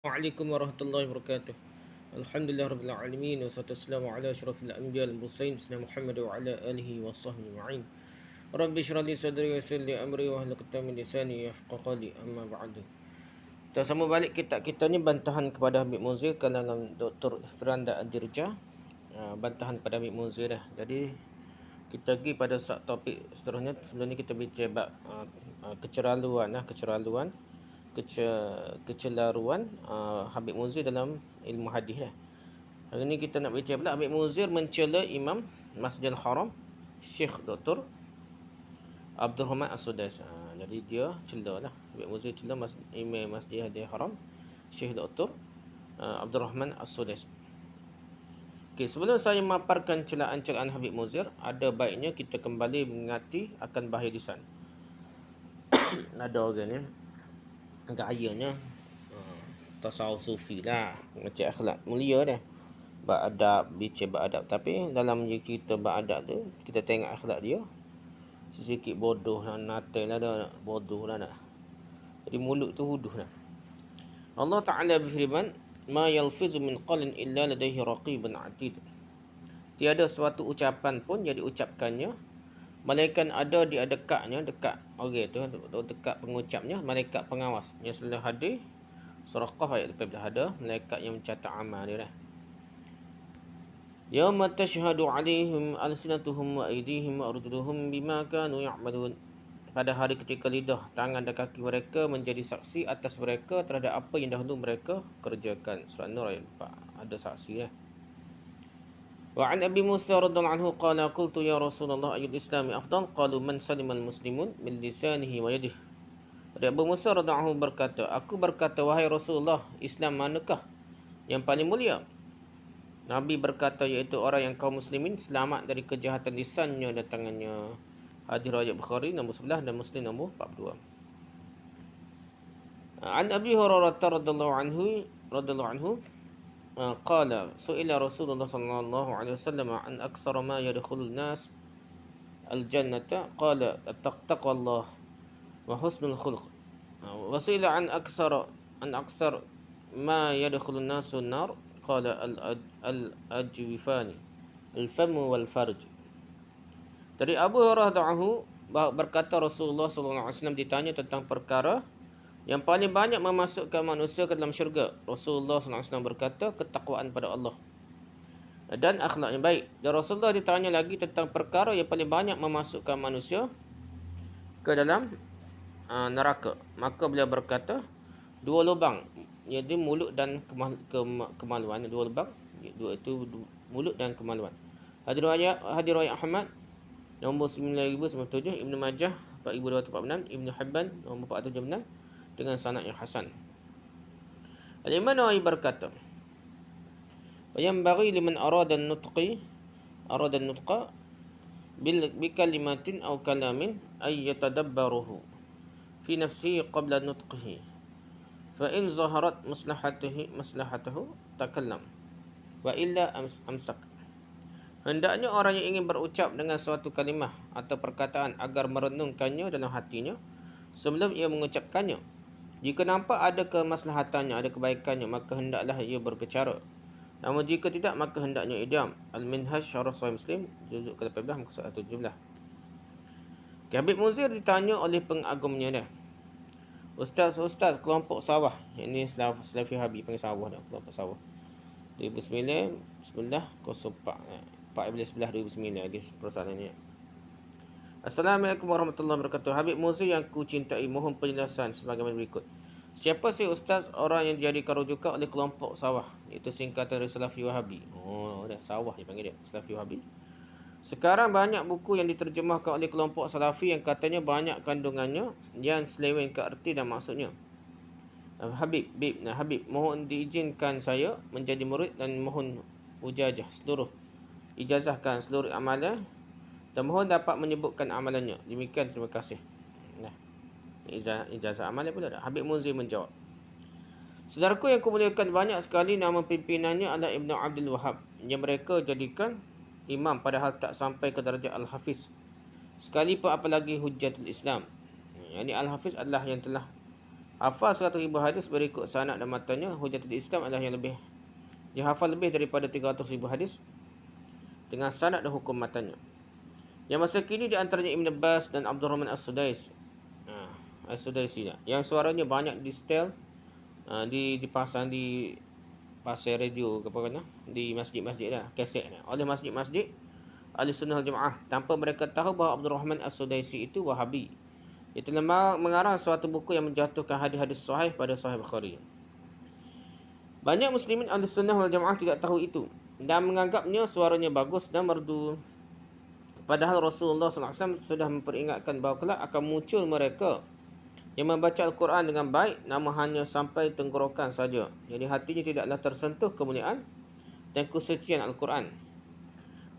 Waalaikumsalam warahmatullahi wabarakatuh. Alhamdulillah rabbil alamin wassalatu wassalamu ala asyrafil anbiya wal mursalin sayyidina Muhammad wa ala alihi washabbihi ajma'in. Rabbi shrah li sadri wa yassir li amri wa hlul 'uqdatam min lisani yafqahu qawli amma ba'du. Kita sambung balik kitab kita ni bantahan kepada Habib Munzir kalangan Dr. Firanda Adirja. Bantahan pada Habib Munzir dah. Jadi kita pergi pada topik seterusnya. Sebelum ni kita bincang kecelaruan Habib Munzir dalam ilmu hadis lah. Hari ni kita nak bincang pula Habib Munzir mencela Imam Masjidil Haram Syekh Dr. Abdul Rahman As-Sudais. Jadi dia cela lah. Habib Munzir cela Imam Masjidil Haram Syekh Dr. Abdul Rahman As-Sudais. Okay, sebelum saya memaparkan celaan-celaan Habib Munzir, ada baiknya kita kembali mengingati akan bahaya lisan. Ada orang ni gayanya tasawuf sufi lah, macam akhlak mulia dah, beradab, bicara beradab. Tapi dalam cerita beradab tu, kita tengok akhlak dia sikit bodoh lah, natal lah dah, bodoh lah dah. Jadi mulut tu huduh lah. Allah Ta'ala berfirman, ma yalfizu min qalin illa ladaihi raqibun atid. Tiada suatu ucapan pun yang diucapkannya malaikat ada di dekatnya, dekat orang tu, dekat pengucapnya malaikat pengawas yang selalu hadir. Surah Qaf ayat 18 ada malaikat yang mencatat amal dia dah. Yauma tashhadu alaihim alsinatuhum wa aydihim wa arjuluhum bima kanu ya'malun. Pada hari ketika lidah, tangan dan kaki mereka menjadi saksi atas mereka terhadap apa yang dahulu mereka kerjakan. Surah Nur ayat 4 ada saksi dah. Wa an Abi Musa radhiyallahu anhu qala qultu ya Rasulullah ayyul islami afdal qalu man salimal muslimun min lisanihi wa yadihi. Dari Abu Musa radhiyallahu anhu berkata, aku berkata wahai Rasulullah, Islam manakah yang paling mulia? Nabi berkata iaitu orang yang kaum muslimin selamat dari kejahatan lisannya dan tangannya. Hadis riwayat Bukhari nombor 11 dan Muslim nombor 42. An Abi Hurairah radhiyallahu anhu qala su'ila Rasulullah sallallahu alaihi wasallam an aktsara ma yadkhulun nas al-jannata qala taqwallah wa husnul khuluq. Wa su'ila an aktsar ma yadkhulun nasu an-nar qala al-ajwifani al-famu wal farj. Dari Abu Hurairah berkata Rasulullah sallallahu alaihi wasallam ditanya tentang perkara yang paling banyak memasukkan manusia ke dalam syurga. Rasulullah SAW berkata, ketakwaan pada Allah dan akhlak yang baik. Dan Rasulullah ditanya lagi tentang perkara yang paling banyak memasukkan manusia ke dalam neraka. Maka beliau berkata, dua lubang, iaitu mulut dan kemaluan. Dua lubang, dua itu mulut dan kemaluan. Hadis riwayat Ahmad nombor 9097, Ibnu Majah 4246, Ibnu Hibban nombor 476 dengan sanad yang hasan. Al-Imam Nawawi berkata, wa yanbaghi liman arada an-nutqa bi kalimatin aw kalamin ay yatadabbaruhu fi nafsihi qabla nutqihi fa in zaharat maslahatuhu takallam wa illa amsak. Hendaknya orang yang ingin berucap dengan suatu kalimah atau perkataan agar merenungkannya dalam hatinya sebelum ia mengucapkannya. Jika nampak ada kemaslahatannya, ada kebaikannya, maka hendaklah ia berbicara. Namun jika tidak, maka hendaknya ia diam. Al-Minhaj Syarah Sahih Muslim juzuk ke-18 muka 117. Habib Munzir ditanya oleh pengagumnya dia, Ustaz kelompok sawah, ini Salafi Habib panggil sawah dah, kelompok sawah 2009 Bismillah 04 11 2009 lagi persoalan ni. Assalamualaikum warahmatullahi wabarakatuh. Habib Munzir yang ku cintai, mohon penjelasan sebagaimana berikut. Siapa si ustaz orang yang dijadikan rujukan oleh kelompok sawah, iaitu singkatan dari Salafi Wahabi. Oh, dah sawah dia panggil dia, Salafi Wahabi. Sekarang banyak buku yang diterjemahkan oleh kelompok Salafi yang katanya banyak kandungannya yang seleweng ke erti dan maksudnya. Habib, mohon diizinkan saya menjadi murid dan mohon ijazahkan seluruh amalan dan mohon dapat menyebutkan amalannya. Demikian, terima kasih. Nah, ijazah amalan pula dah. Habib Munzir menjawab, saudaraku yang kumuliakan, banyak sekali nama pimpinannya adalah Ibn Abdul Wahab yang mereka jadikan imam padahal tak sampai ke darjah Al-Hafiz. Sekalipun apalagi Hujjatul Islam. Yang ini Al-Hafiz adalah yang telah hafal 100,000 hadis berikut sanad dan matanya, Hujatul Islam adalah yang lebih dia hafal lebih daripada 300,000 hadis dengan sanad dan hukum matanya. Yang masa kini di antaranya Ibn Abbas dan Abdul Rahman As-Sudais. As-Sudaisi yang suaranya banyak di setel, dipasang di pasar radio ke apa kan, di masjid-masjid dah, kaset dah, oleh masjid-masjid Ahli Sunnah wal Jamaah tanpa mereka tahu bahawa Abdul Rahman As-Sudaisi itu Wahabi. Ia telah mengarang suatu buku yang menjatuhkan hadis-hadis sahih pada Sahih Bukhari. Banyak muslimin Ahli Sunnah wal Jamaah tidak tahu itu dan menganggapnya suaranya bagus dan merdu. Padahal Rasulullah SAW sudah memperingatkan bahawa kelak akan muncul mereka yang membaca Al-Quran dengan baik, namun hanya sampai tenggorokan saja. Jadi hatinya tidaklah tersentuh kemuliaan dan kesucian Al-Quran.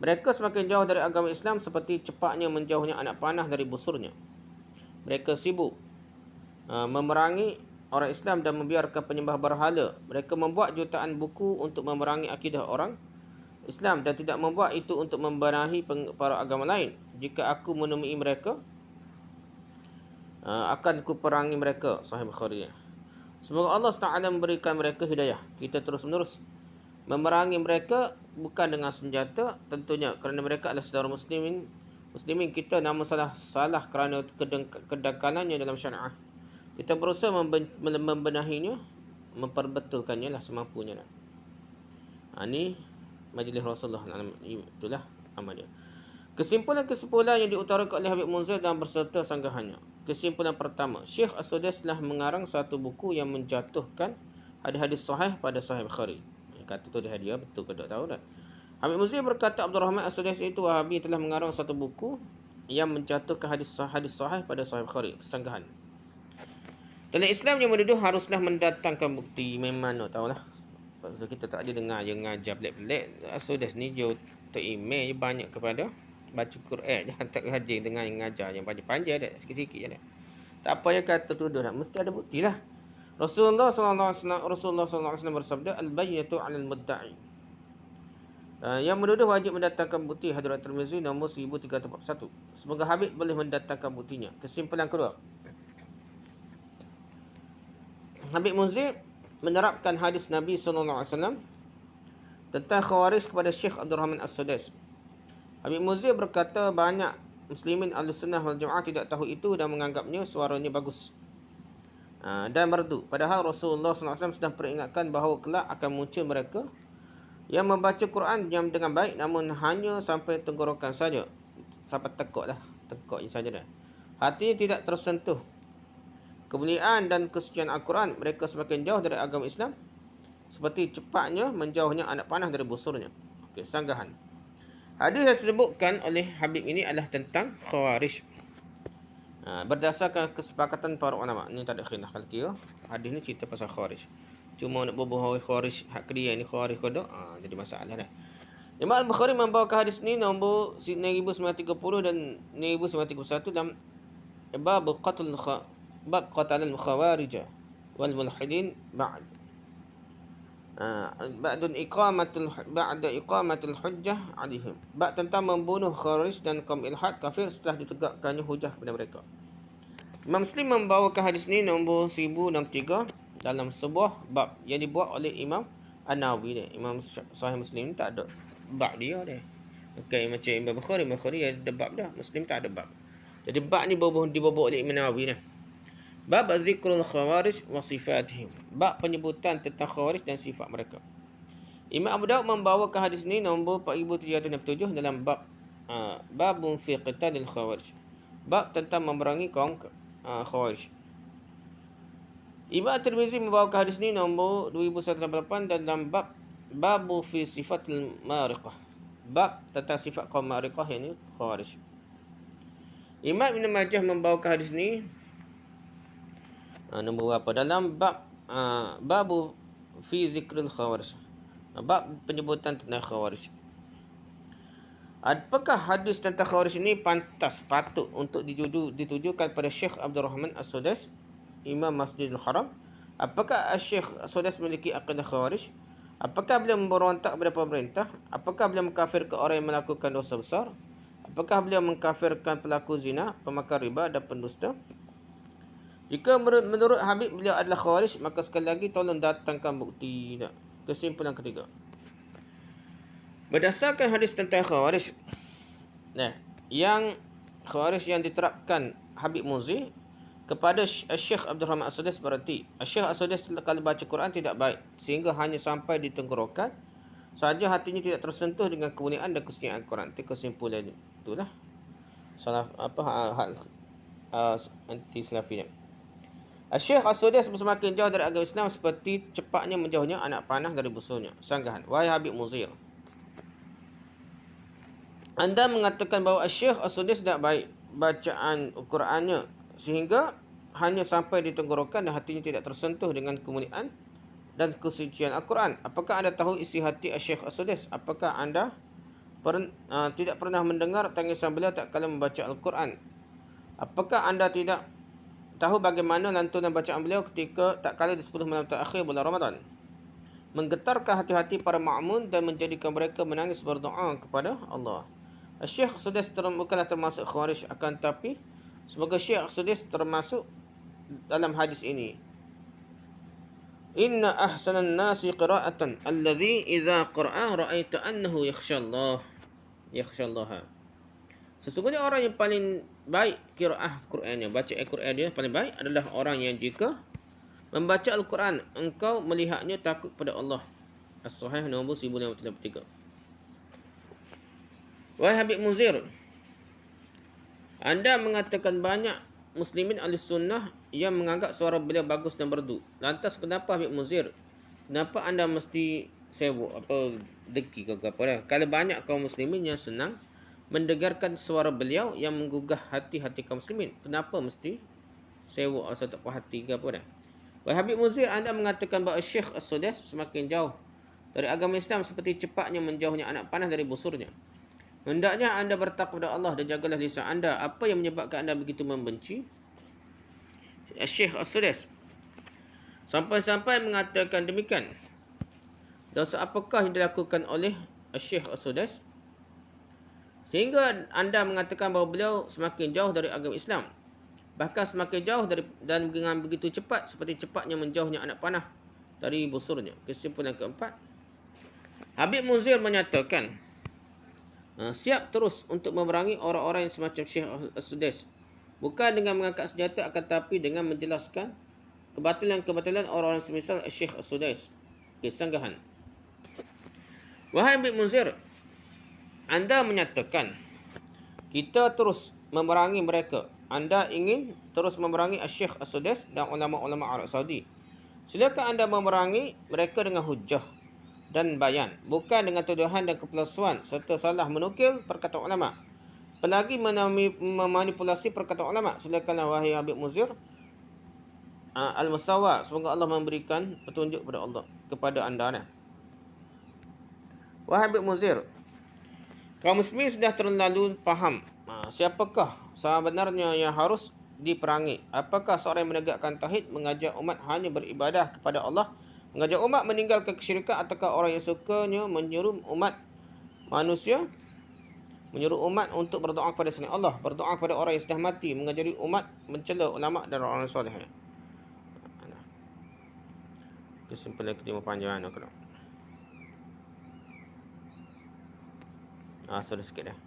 Mereka semakin jauh dari agama Islam seperti cepatnya menjauhnya anak panah dari busurnya. Mereka sibuk memerangi orang Islam dan membiarkan penyembah berhala. Mereka membuat jutaan buku untuk memerangi akidah orang Islam dan tidak membuat itu untuk membenahi para agama lain. Jika aku menemui mereka, akan ku perangi mereka. Sahih Bukhari. Semoga Allah SWT memberikan mereka hidayah. Kita terus menerus memerangi mereka bukan dengan senjata tentunya, kerana mereka adalah saudara muslimin kita, namun salah kerana kedangkalannya dalam syariah. Kita berusaha membenahinya, memperbetulkannya lah semampunya lah. Ini majlis Rasulullah, itulah amal dia. Kesimpulan yang diutarakan oleh Habib Munzir dan berserta sanggahannya. Kesimpulan pertama, Syekh As-Sudais telah mengarang satu buku yang menjatuhkan hadis-hadis sahih pada Sahih Bukhari. Kata tu dia hadiah, betul ke tak tahu dah. Habib Munzir berkata Abdul Rahman As-Sudais itu Wahabi telah mengarang satu buku yang menjatuhkan hadis sahih pada Sahih Bukhari. Sanggahan. Dalam Islam yang menuduh haruslah mendatangkan bukti. Memang tahulah. So, kita tak ada dengar je ngajar pelik-pelik. As-Sudais ni je terimej je banyak kepada baca Quran je. Tak rajin dengar yang ngajar yang panjang-panjang dah, sikit-sikit je dah. Tak apa yang kata tuduh dah, mesti ada bukti lah. Rasulullah SAW bersabda, al-bayyinatu 'alal mudda'i. Yang menuduh wajib mendatangkan bukti. Hadrat Tirmizi nombor 1341. Semoga Habib boleh mendatangkan buktinya. Kesimpulan kedua, Habib Munzir menerapkan hadis Nabi SAW tentang Khawarij kepada Syekh Abdul Rahman As-Sudais. Habib Munzir berkata banyak muslimin Ahlussunnah wal Jamaah tidak tahu itu dan menganggapnya suaranya bagus dan merdu. Padahal Rasulullah SAW sudah peringatkan bahawa kelak akan muncul mereka yang membaca Quran yang dengan baik, namun hanya sampai tenggorokan saja. Sampai tekuklah, tekuknya saja dah. Hatinya tidak tersentuh kemuliaan dan kesucian Al-Quran. Mereka semakin jauh dari agama Islam seperti cepatnya menjauhnya anak panah dari busurnya. Okey, sanggahan. Hadis yang disebutkan oleh Habib ini adalah tentang Khawarij. Berdasarkan kesepakatan para ulama. Ini tak ada khilaf kalau kira. Hadis ni cerita pasal Khawarij. Cuma nak berbual Khawarij hak kedua ni Khawarij kodok, jadi masalah dah. Imam Al-Bukhari membawakan hadis ni nombor 1930 dan 1931 dalam bab qatal al-khawarij wal mulhidin ba'da iqamatul hujjah alaihim. Bab tentang membunuh khawarij dan kaum ilhad kafir setelah ditegakkannya hujah kepada mereka. Imam Muslim membawakan hadis ni nombor 1063 dalam sebuah bab yang dibuat oleh Imam An-Nawawi ni. Imam Sahih Muslim tak ada bab dia dia. Okey, macam Imam Bukhari ada bab dah. Muslim tak ada bab. Jadi bab ni dibawa oleh Imam Nawawi ni. Bab zikrul khawarij wa sifatihim. Bab penyebutan tentang khawarij dan sifat mereka. Imam Abu Daud membawakan hadis ni nombor 4767 dalam bab babun fi qitalil khawarij. Bab tentang memerangi kaum khawarij. Imam Tirmizi membawakan hadis ni nombor 2188 dalam bab babu fi sifatil mariqah. Bab tentang sifat kaum mariqah, yang ni khawarij. Imam Ibn Majah membawakan hadis ni nombor berapa dalam bab babu fi zikril khawarij. Bab penyebutan tentang khawarij. Apakah hadis tentang khawarij ini patut untuk ditujukan pada Syekh Abdul Rahman As-Sudais, Imam Masjidil Haram? Apakah Syekh As-Sudais memiliki akidah khawarij? Apakah beliau memberontak kepada pemerintah? Apakah beliau mengkafirkan orang yang melakukan dosa besar? Apakah beliau mengkafirkan pelaku zina, pemakan riba dan pendusta? Jika menurut Habib beliau adalah Khawarij, maka sekali lagi tolong datangkan bukti. Kesimpulan ketiga. Berdasarkan hadis tentang Khawarij, yang Khawarij yang diterapkan Habib Muzi kepada Syekh Abdul Rahman As-Sudais berarti Syekh As-Sudais kalau baca Quran tidak baik sehingga hanya sampai di tenggorokan saja, hatinya tidak tersentuh dengan kemuliaan dan kesucian Al-Quran. Itu kesimpulan itulah salah hal anti salafinya. Syekh As-Sudais semakin jauh dari agama Islam seperti cepatnya menjauhnya anak panah dari busurnya. Sanggahan, wahai Habib Muzir, Anda mengatakan bahawa Syekh As-Sudais tidak baik bacaan Al-Qurannya sehingga hanya sampai di tenggorokan dan hatinya tidak tersentuh dengan kemuliaan dan kesucian Al-Quran. Apakah anda tahu isi hati Syekh As-Sudais? Apakah anda tidak pernah mendengar tangisan beliau tak kala membaca Al-Quran? Apakah anda tidak tahu bagaimana lantunan bacaan beliau ketika tak kala di 10 malam terakhir bulan Ramadan? Menggetarkan hati-hati para ma'mun dan menjadikan mereka menangis berdoa kepada Allah. Syekh As-Sudais bukanlah termasuk Khawarij, akan tapi semoga Syekh As-Sudais termasuk dalam hadis ini. Inna ahsanan nasi qira'atan alladhi idza qara'a ra'aita annahu yakhshallaha. Sesungguhnya orang yang paling baik qiraah Qurannya, baca Al-Quran dia paling baik adalah orang yang jika membaca Al-Quran engkau melihatnya takut pada Allah. As-Sahih nombor 1533. Wahai Habib Muzir, anda mengatakan banyak Muslimin Ahlussunnah yang menganggap suara beliau bagus dan merdu. Lantas kenapa Habib Muzir? Kenapa anda mesti sewok deki ke apa dah? Kalau banyak kaum muslimin yang senang mendengarkan suara beliau yang menggugah hati-hati kaum muslimin, kenapa mesti sewok atau tak puas hati ke apa dah? Wahai Habib Muzir, anda mengatakan bahawa Syekh As-Sudais semakin jauh dari agama Islam seperti cepatnya menjauhnya anak panah dari busurnya. Hendaknya anda bertakwa kepada Allah dan jagalah lisan anda. Apa yang menyebabkan anda begitu membenci Syekh As-Sudais sampai-sampai mengatakan demikian? Dosa apakah yang dilakukan oleh Syekh As-Sudais sehingga anda mengatakan bahawa beliau semakin jauh dari agama Islam, bahkan semakin jauh dari, dan dengan begitu cepat seperti cepatnya menjauhnya anak panah dari busurnya? Kesimpulan keempat, Habib Muzir menyatakan siap terus untuk memerangi orang-orang yang semacam Syekh As-Sudais, bukan dengan mengangkat senjata akan tapi dengan menjelaskan kebatilan-kebatilan orang-orang semisal Syekh As-Sudais. Sanggahan, wahai Habib Muzir, anda menyatakan kita terus memerangi mereka. Anda ingin terus memerangi Syekh As-Sudais dan ulama-ulama Arab Saudi. Silakan anda memerangi mereka dengan hujah dan bayan, bukan dengan tuduhan dan kepalsuan serta salah menukil perkataan ulama, apalagi memanipulasi perkataan ulama. Silakanlah wahai Habib Muzir Al-Musawa, semoga Allah memberikan petunjuk kepada anda. Wahai Habib Muzir, kaum muslimin sudah terlalu faham siapakah sebenarnya yang harus diperangi. Apakah seorang yang menegakkan tauhid, mengajak umat hanya beribadah kepada Allah, mengajak umat meninggalkan kesyirikan, ataukah orang yang sukanya menyuruh umat untuk berdoa kepada selain Allah, berdoa kepada orang yang sudah mati, mengajari umat mencela ulama dan orang soleh? Kesimpulan kelima panjang aku nak. Sudah sikit dah.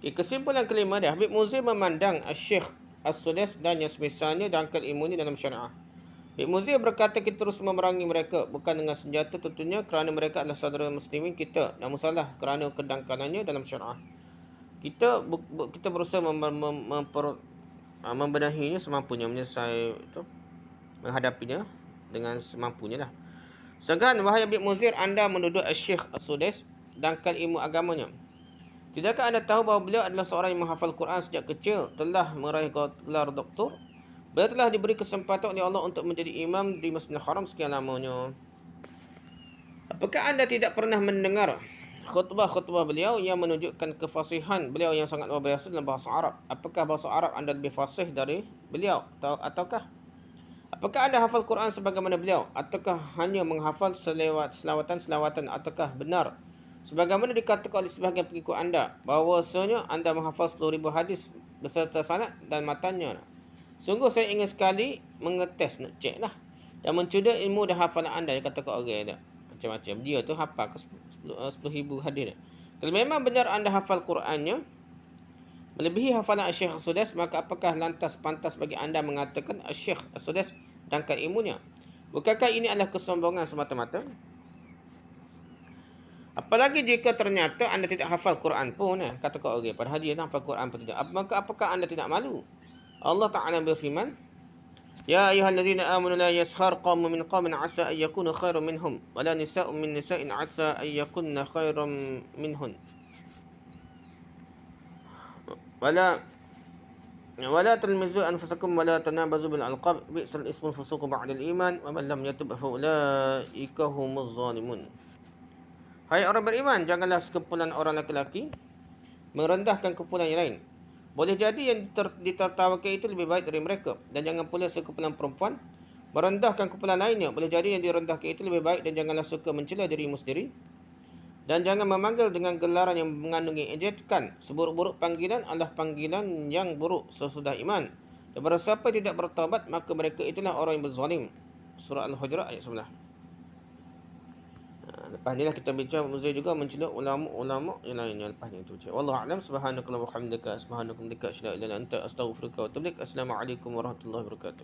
Kesimpulan kelima dia, Habib Muzir memandang Syekh As-Sudais dan yang semisalnya dangkal ilmu dalam syariah. Habib Muzir berkata kita terus memerangi mereka bukan dengan senjata tentunya kerana mereka adalah saudara muslimin kita, namun salah kerana kedangkalannya dalam syariah. Kita berusaha membenahinya semampunya, menghadapinya dengan semampunya lah. Segan, wahai Habib Muzir, anda menuduh Syekh As-Sudais dangkal ilmu agamanya. Tidakkah anda tahu bahawa beliau adalah seorang yang menghafal Quran sejak kecil, telah meraih gelar doktor? Beliau telah diberi kesempatan oleh Allah untuk menjadi imam di Masjidil Haram sekian lamanya. Apakah anda tidak pernah mendengar khutbah-khutbah beliau yang menunjukkan kefasihan beliau yang sangat luar biasa dalam bahasa Arab? Apakah bahasa Arab anda lebih fasih dari beliau? Ataukah Apakah anda hafal Quran sebagaimana beliau? Ataukah hanya menghafal selawatan-selawatan? Ataukah benar sebagaimana dikatakan oleh sebahagian pengikut anda, bahawasanya anda menghafal 10,000 hadis beserta sanad dan matanya? Sungguh saya ingin sekali mengetes, nak cek lah, dan mencuda ilmu dan hafalan anda. Yang katakan orang ada macam-macam. Dia tu hafal ke 10,000 hadis. Kalau memang benar anda hafal Qurannya melebihi hafalan Syekh As-Sudais, maka apakah lantas pantas bagi anda mengatakan Syekh As-Sudais dangkal ilmunya? Bukankah ini adalah kesombongan semata-mata? Apalagi jika ternyata anda tidak hafal Quran pun, katakan orang, padahal dia tak hafal Quran pun tidak. Maka apakah anda tidak malu? Allah Ta'ala berfirman, Ya ayyuhallazina amanu la yaskhar qaumun min qaumin asa an yakunu khairan minhum wa la nisa'un min nisa'in asa an yakunna khairan minhun. ولا تلمزوا أنفسكم ولا تنابزوا بالألقاب بئس الاسم الفسوق بعد الإيمان ومن لم يتب فأولئك هم الظالمون. Hai orang beriman, janganlah sekumpulan orang lelaki merendahkan kumpulan yang lain. Boleh jadi yang ditertawakan itu lebih baik dari mereka. Dan jangan pula sekumpulan perempuan merendahkan kumpulan lainnya. Boleh jadi yang direndahkan itu lebih baik. Dan janganlah suka mencela dirimu sendiri. Dan jangan memanggil dengan gelaran yang mengandungi ejekan. Seburuk-buruk panggilan adalah panggilan yang buruk sesudah iman. Dan barang siapa tidak bertaubat, maka mereka itulah orang yang berzalim. Surah Al-Hujurat ayat 11. Lepas ni lah kita bincang Muzair juga mencela ulama-ulama yang lainnya. Lepas ni kita bincang. Wallahu a'lam. Subhanakallahumma wa bihamdika, subhanakum dika asyhadu an la ilaha illa anta, astaghfiruka wa atubu ilaik. Assalamualaikum warahmatullahi wabarakatuh.